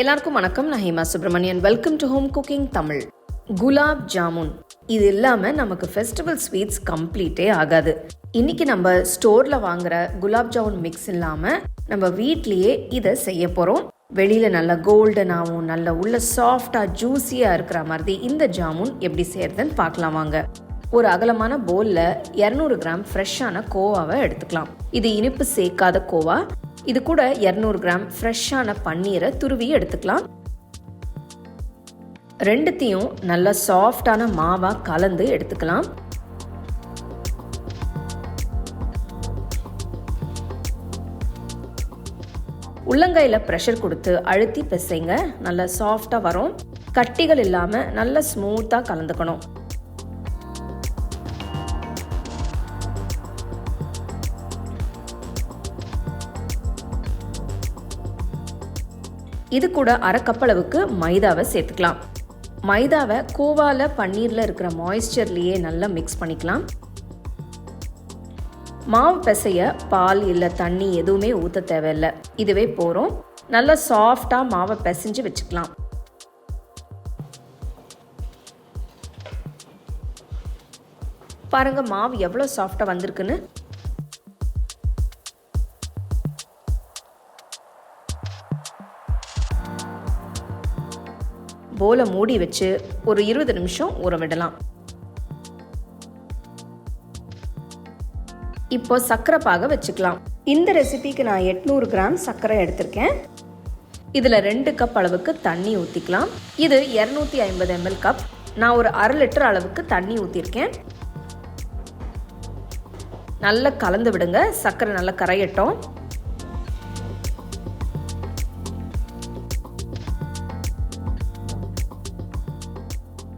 எல்லாருக்கும் வணக்கம். நான் Hema Subramanian. Welcome to home cooking Tamil. Gulab jamun இது இல்லாமல் நமக்கு ஃபெஸ்டிவல் ஸ்வீட்ஸ் கம்ப்ளீட்டே ஆகாது. இன்னைக்கு நம்ம ஸ்டோரில் வாங்குற குலாப் ஜாமுன் மிக்ஸ் இல்லாமல் நம்ம வீட்லேயே இதை செய்ய போகிறோம். வெளியில் நல்ல கோல்டனாகவும் நல்ல உள்ள சாஃப்டாக ஜூஸியாக இருக்கிற மாதிரி இந்த ஜாமுன் எப்படி செய்யறதுன்னு பார்க்கலாம் வாங்க. ஒரு அகலமான பவுலில் 200 கிராம் ஃப்ரெஷ்ஷான கோவாவை எடுத்துக்கலாம். இது இனிப்பு சேர்க்காத கோவா. இது கூட 200 கிராம் ஃப்ரெஷ்ஷான பன்னீரை துருவி எடுத்துக்கலாம். ரெண்டுத்தையும் நல்ல சாஃப்டான மாவா கலந்து எடுத்துக்கலாம். உள்ளங்கையில ப்ரெஷர் கொடுத்து அழுத்தி பிசைங்க. நல்ல சாஃப்டா வரும். கட்டிகள் இல்லாம நல்ல ஸ்மூத்தா கலந்துக்கணும். இது கூட அரை கப் அளவுக்கு மைதாவை சேர்த்துக்கலாம். மைதாவை கோவால பன்னீரில் இருக்கிற மாய்ஸ்சர்லேயே நல்லா மிக்ஸ் பண்ணிக்கலாம். மாவு பிசைய பால் இல்லை தண்ணி எதுவுமே ஊற்ற தேவையில்லை. இதுவே போகிறோம். நல்லா சாஃப்டாக மாவை பிசைஞ்சு வச்சுக்கலாம். பாருங்க மாவு எவ்வளோ சாஃப்டாக வந்திருக்குன்னு. போலை மூடி வச்சு ஒரு 20 நிமிஷம் ஊற விடலாம். இப்போ சர்க்கரை பாக வச்சுக்கலாம். இந்த ரெசிபிக்கு நான் 800 கிராம் சர்க்கரை எடுத்திருக்கேன். இதில் 2 கப் அளவுக்கு தண்ணி ஊற்றிக்கலாம். இது 250 ml கப். நான் ஒரு 1/2 லிட்டர் அளவுக்கு தண்ணி ஊற்றிருக்கேன். நல்லா கலந்து விடுங்க. சர்க்கரை நல்லா கரையட்டும்.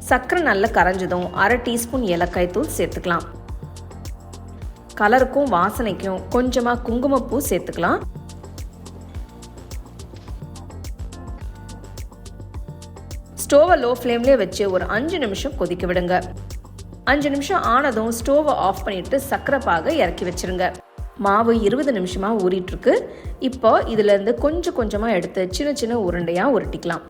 சர்க்கரை நல்லா கரைஞ்சதும் 1/2 டீஸ்பூன் ஏலக்காய் தூள் சேர்த்துக்கலாம். கலருக்கும் வாசனைக்கும் கொஞ்சமாக குங்குமப்பூ சேர்த்துக்கலாம். ஸ்டோவை லோ ஃப்ளேம்லேயே வச்சு ஒரு 5 நிமிஷம் கொதிக்க விடுங்க. 5 நிமிஷம் ஆனதும் ஸ்டோவை ஆஃப் பண்ணிட்டு சர்க்கரை பாக இறக்கி வச்சிருங்க. மாவு 20 நிமிஷமா ஊறிட்டு இருக்கு. இப்போ இதுல இருந்து கொஞ்சம் கொஞ்சமா எடுத்து சின்ன சின்ன உருண்டையா உருட்டிக்கலாம்.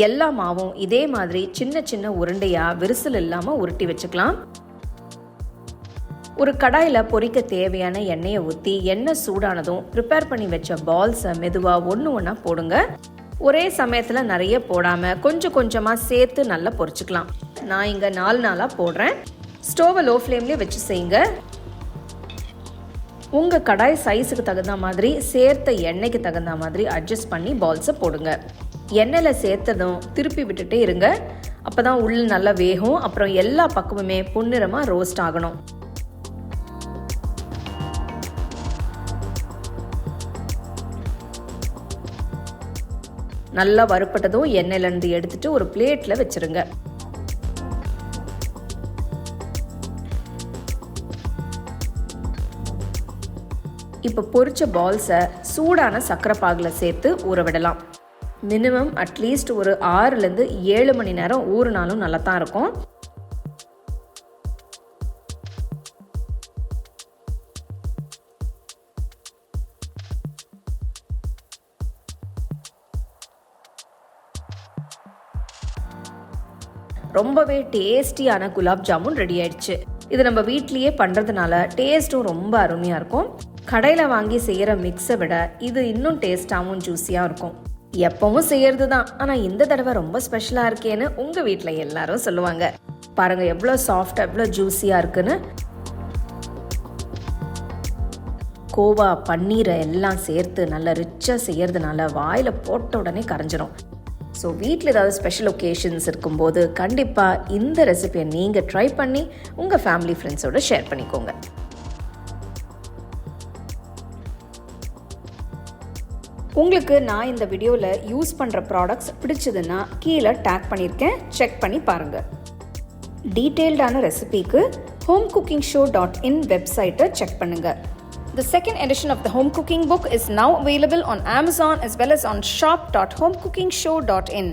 எல்லா மாவும் இதே மாதிரி சின்ன சின்ன உருண்டையா விரிசல் இல்லாம உருட்டி வச்சுக்கலாம். ஒரு கடாயில பொரிக்க தேவையான எண்ணெயை ஊற்றி எண்ணெய் சூடானதும் ப்ரிப்பேர் பண்ணி வச்ச பால்ஸை மெதுவா ஒன்று ஒன்றா போடுங்க. ஒரே சமயத்துல நிறைய போடாம கொஞ்சம் கொஞ்சமா சேர்த்து நல்லா பொரிச்சுக்கலாம். நான் இங்க 4 நாளா போடுறேன். ஸ்டோவை லோ ஃப்ளேம்லேயே வச்சு செய்யுங்க. உங்க கடாய் சைஸுக்கு தகுந்த மாதிரி சேர்த்த எண்ணெய்க்கு தகுந்த மாதிரி அட்ஜஸ்ட் பண்ணி பால்ஸை போடுங்க. எண்ணெயில் சேர்த்ததும் திருப்பி விட்டுட்டே இருங்க. அப்போதான் உள்ள நல்லா வேகும். அப்புறம் எல்லா பக்கமுமே பொன்னிறமாக ரோஸ்ட் ஆகணும். நல்லா வறுப்பட்டதும் எண்ணெயிலேருந்து எடுத்துட்டு ஒரு பிளேட்டில் வச்சிருங்க. இப்போ பொரிச்ச பால்ஸை சூடான சர்க்கரை பாகில் சேர்த்து ஊற விடலாம். மினிமம் அட்லீஸ்ட் ஒரு 6லேருந்து 7 மணி நேரம் ஊறினாலும் நல்லா தான் இருக்கும். ரொம்பவே டேஸ்டியான குலாப் ஜாமுன் ரெடி ஆயிடுச்சு. இது நம்ம வீட்லேயே பண்ணுறதுனால டேஸ்ட்டும் ரொம்ப அருமையாக இருக்கும். கடையில் வாங்கி செய்கிற மிக்ஸை விட இது இன்னும் டேஸ்டாகவும் ஜூஸியாக இருக்கும். எப்பவும் செய்யறது தான், ஆனால் இந்த தடவை ரொம்ப ஸ்பெஷலாக இருக்கேன்னு உங்கள் வீட்டில் எல்லாரும் சொல்லுவாங்க. பாருங்க எவ்வளோ சாஃப்டாக எவ்வளோ ஜூஸியாக இருக்குன்னு. கோவா பன்னீரை எல்லாம் சேர்த்து நல்லா ரிச்சாக செய்யறதுனால வாயில் போட்ட உடனே கரைஞ்சிரும். ஸோ வீட்டில் ஏதாவது ஸ்பெஷல் ஒகேஷன்ஸ் இருக்கும்போது கண்டிப்பாக இந்த ரெசிபியை நீங்கள் ட்ரை பண்ணி உங்கள் ஃபேமிலி ஃப்ரெண்ட்ஸோடு ஷேர் பண்ணிக்கோங்க. உங்களுக்கு நான் இந்த வீடியோவில் யூஸ் பண்ணுற ப்ராடக்ட்ஸ் பிடிச்சதுன்னா கீழே டேக் பண்ணியிருக்கேன். செக் பண்ணி பாருங்கள். டீட்டெயில்டான ரெசிபிக்கு homecookingshow.in வெப்சைட்டை செக் பண்ணுங்கள். The second edition of the home cooking book is now available on Amazon as well as on shop.homecookingshow.in.